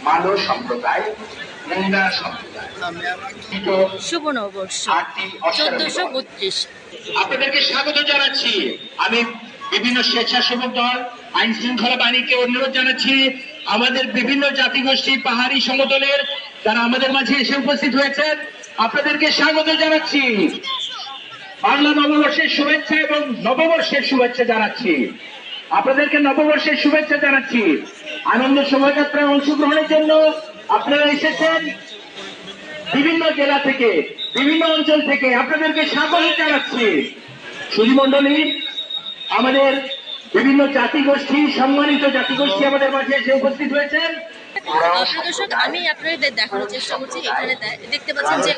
মালয় সম্প্রদায়, মুন্ডা সম্প্রদায়। শুভ নববর্ষ 1432। আপনাদেরকে স্বাগত জানাচ্ছি। আমি বিভিন্ন স্বেচ্ছাসেবক দল, আইন শৃঙ্খলা বাহিনীকে অনুরোধ জানাচ্ছি, আমাদের বিভিন্ন জাতিগোষ্ঠী পাহাড়ি সমতলের যারা আমাদের মাঝে এসে উপস্থিত হয়েছেন, আপনাদেরকে স্বাগত জানাচ্ছি। বাংলা নববর্ষের শুভেচ্ছা এবং নববর্ষের শুভেচ্ছা জানাচ্ছি। আপনাদেরকে নববর্ষের শুভেচ্ছা জানাচ্ছি। আনন্দ শোভাযাত্রায় অংশগ্রহণের জন্য আপনারা এসেছেন বিভিন্ন জেলা থেকে, বিভিন্ন অঞ্চল থেকে, আপনাদেরকে স্বাগত জানাচ্ছি। সুধীমণ্ডলী, আমাদের বিভিন্ন জাতিগোষ্ঠী, সম্মানিত জাতিগোষ্ঠী আমাদের মাঝে এসে উপস্থিত হয়েছেন। দর্শক, আমি আপনাদের দেখানোর চেষ্টা করছি। এখানে দেখতে পাচ্ছেন যে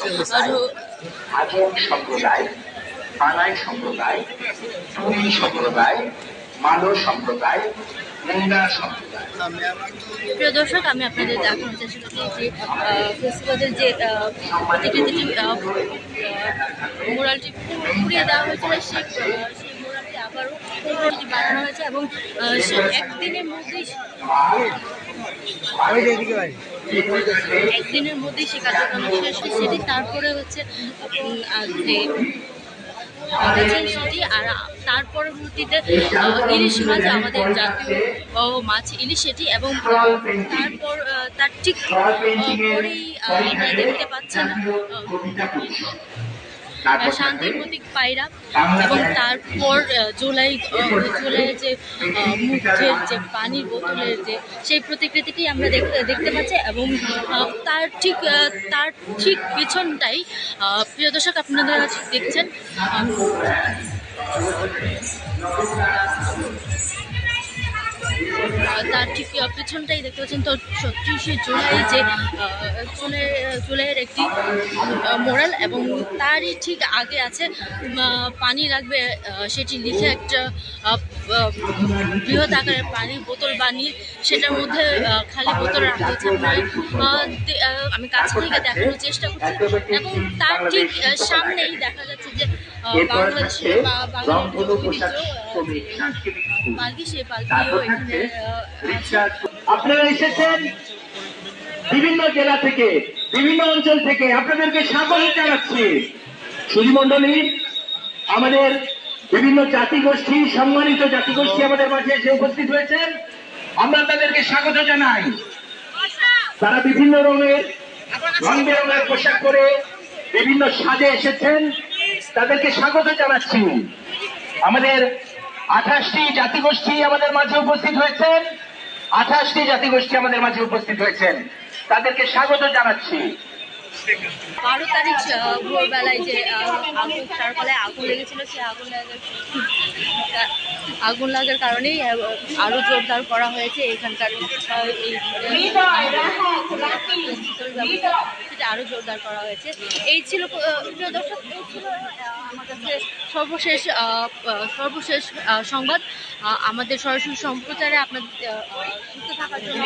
আজম সম্প্রদায়, পানাই সম্প্রদায়, টুরি সম্প্রদায়, মালয় সম্প্রদায়, মুন্ডা সম্প্রদায়। প্রিয় দর্শক, আমি আপনাদের দেখানোর চেষ্টা করছি যে ফেস্টিভ্যালের যে প্রতিকৃতিটি মোরালটি পুড়িয়ে দেওয়া হয়েছিল, সেই মোরালটি আবারও বানানো হয়েছে এবং একদিনের মধ্যেই সে কার্যক্রম শেষ হয়। সেটি তারপরে হচ্ছে সেটি, আর তার পরবর্তীতে ইলিশ মাছ, আমাদের জাতীয় মাছ ইলিশ সেটি, এবং তারপর তার ঠিক পরেই আপনারা দেখতে পাচ্ছেন শান্তির প্রতীক পায়রা, এবং তারপর জুলাইয়ের যে মুখের যে পানির বোতলের যে সেই প্রতিকৃতিটি আমরা দেখতে পাচ্ছি, এবং তার ঠিক পিছনটাই প্রিয় দর্শক আপনারা দেখছেন তার ঠিক পিছনটাই দেখতে পাচ্ছেন। তো ৩০শে জুলাইয়ের একটি মোরাল, এবং তারই ঠিক আগে আছে পানি রাখবে সেটি লিখে একটা বৃহৎ আকারের পানির বোতল বানিয়ে সেটার মধ্যে খালি বোতল রাখা হচ্ছে। আমি কাছ থেকে দেখানোর চেষ্টা করছি, এবং তার ঠিক সামনেই দেখা যাচ্ছে যে বাংলাদেশের পালকি, সেই পালকিও এখানে। আপনারা এসেছেন বিভিন্ন জেলা থেকে, বিভিন্ন অঞ্চল থেকে, আপনাদেরকে স্বাগত জানাচ্ছি। সুধীমণ্ডলী, আমাদের বিভিন্ন জাতিগোষ্ঠী, সম্মানিত জাতিগোষ্ঠী আমাদের মাঝে এসে উপস্থিত হয়েছেন, আমরা তাদেরকে স্বাগত জানাই। তারা বিভিন্ন রং বেরঙের পোশাক পরে বিভিন্ন সাজে এসেছেন, তাদেরকে স্বাগত জানাচ্ছি। আমাদের 28টি জাতিগোষ্ঠী আমাদের মাঝে উপস্থিত হয়েছেন, 28টি জাতিগোষ্ঠী আমাদের মাঝে উপস্থিত হয়েছেন, তাদেরকে স্বাগত জানাচ্ছি। 12 তারিখ ভোরবেলায় যে চারপালায় আগুন লেগেছিল, সেই আগুন লাগার কারণেই আরো জোরদার করা হয়েছে এখানকার সেটা আরো জোরদার করা হয়েছে। এই ছিল প্রিয় দর্শক, এই ছিল আমার কাছে সর্বশেষ সংবাদ। আমাদের সরাসরি সম্প্রচারে আপনাদের সুস্থ থাকার জন্য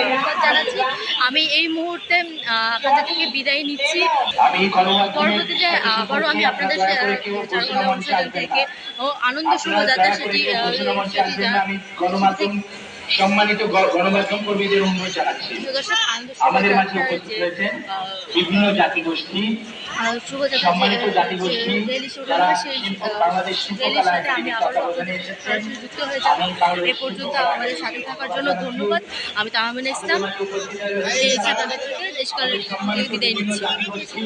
ধন্যবাদ জানাচ্ছি। আমি এই মুহূর্তে আপনাদের থেকে বিদায় নিচ্ছি। পরবর্তীতে আবারও আমি আপনাদের থেকে আনন্দ শোভাযাত্রা সেটি সম্মানিত গণমাধ্যম কর্মীদের অনুরোধ জানাচ্ছি, আমাদের মাঝে উপস্থিত হয়েছেন বিভিন্ন জাতিগোষ্ঠী, সম্মানিত জাতিগোষ্ঠী, বাংলাদেশ শিল্পকলা একাডেমির এসেছেন। এ পর্যন্ত আমাদের সাথে থাকার জন্য ধন্যবাদ। আমি তাহমিনা ইসলাম, এই ছাত্রদের থেকে দেশকাল বিদায় নিচ্ছি।